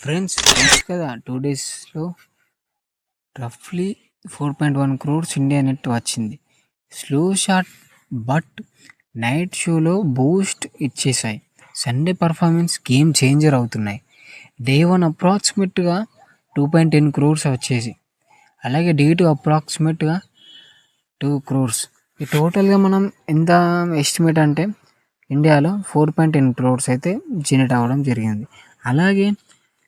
Friends తెలుసు కదా 2 డేస్‌లో రఫ్‌లీ 4.1 క్రోర్స్ ఇండియా నెట్ వచ్చింది. స్లో షాట్ బట్ నైట్ షోలో బూస్ట్ ఇచ్చేశాయి. సండే పర్ఫార్మెన్స్ గేమ్ చేంజర్ అవుతున్నాయి. డే 1 అప్రాక్సిమేట్‌గా 2.10 క్రోర్స్ వచ్చేసి అలాగే డే 2 అప్రాక్సిమేట్‌గా 2 క్రోర్స్. ఈ టోటల్‌గా మనం ఎంత ఎస్టిమేట్ అంటే ఇండియాలో 4.10 క్రోర్స్ అయితే జనరేట్ అవ్వడం జరిగింది. అలాగే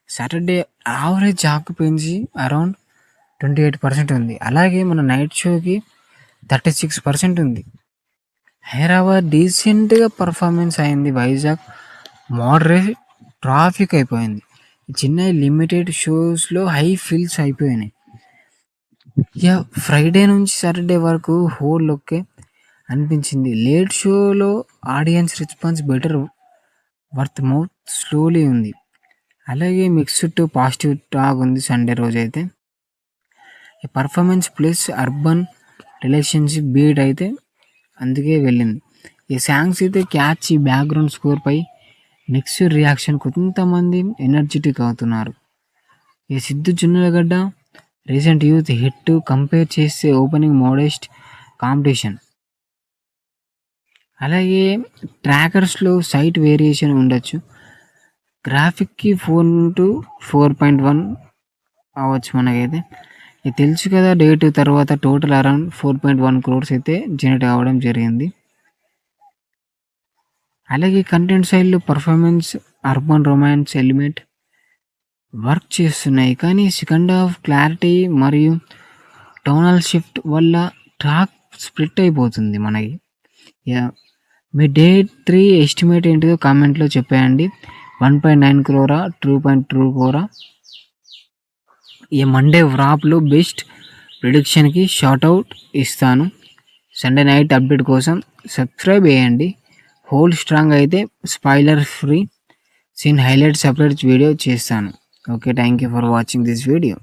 సాటర్డే యావరేజ్ ఆక్యుపెన్సీ అరౌండ్ 28% ఉంది. అలాగే మన నైట్ షోకి 36% ఉంది. హైదరాబాద్ డీసెంట్గా పర్ఫార్మెన్స్ అయింది. వైజాగ్ మోడరేట్ ట్రాఫిక్ అయిపోయింది. చెన్నై లిమిటెడ్ షోస్లో హై ఫిల్స్ అయిపోయినాయి. ఇక ఫ్రైడే నుంచి సాటర్డే వరకు హోల్ ఓకే అనిపించింది. లేట్ షోలో audience response better, worth mouth slowly ఉంది. అలాగే మిక్స్డ్ టు పాజిటివ్ టాక్ ఉంది సండే రోజైతే. Performance plus urban relationship beat అయితే అందుకే వెళ్ళింది. ఈ సాంగ్స్ అయితే క్యాచ్ బ్యాక్గ్రౌండ్ స్కోర్పై మిక్స్డ్ రియాక్షన్, కొంతమంది ఎనర్జెటిక్ అవుతున్నారు. ఈ Siddhu Jonnalagadda recent youth hit compare చేస్తే ఓపెనింగ్ మోడెస్ట్ కాంపిటీషన్. అలాగే ట్రాకర్స్లో సైట్ వేరియేషన్ ఉండొచ్చు. గ్రాఫిక్కి 4:4.1 అవ్వచ్చు మనకైతే. ఇది తెలుసు కదా. డే 2 తర్వాత టోటల్ అరౌండ్ 4.1 క్రోర్స్ అయితే జనరేట్ అవ్వడం జరిగింది. అలాగే కంటెంట్ సైడ్లో performance, urban romance element work చేస్తున్నాయి. కానీ సెకండ్ హాఫ్ క్లారిటీ మరియు టోనల్ షిఫ్ట్ వల్ల ట్రాక్ స్ప్లిట్ అయిపోతుంది మనకి. మీ డే 3 ఎస్టిమేట్ ఏంటిదో కామెంట్లో చెప్పేయండి. 1.9 క్రోరా, 2.2 క్రోరా. ఈ మండే వ్రాప్లో బెస్ట్ ప్రిడిక్షన్కి షార్ట్అవుట్ ఇస్తాను. సండే నైట్ అప్డేట్ కోసం సబ్స్క్రైబ్ చేయండి. హోల్ స్ట్రాంగ్ అయితే spoiler free scene highlight separate video చేస్తాను. Okay, thank you for watching this video.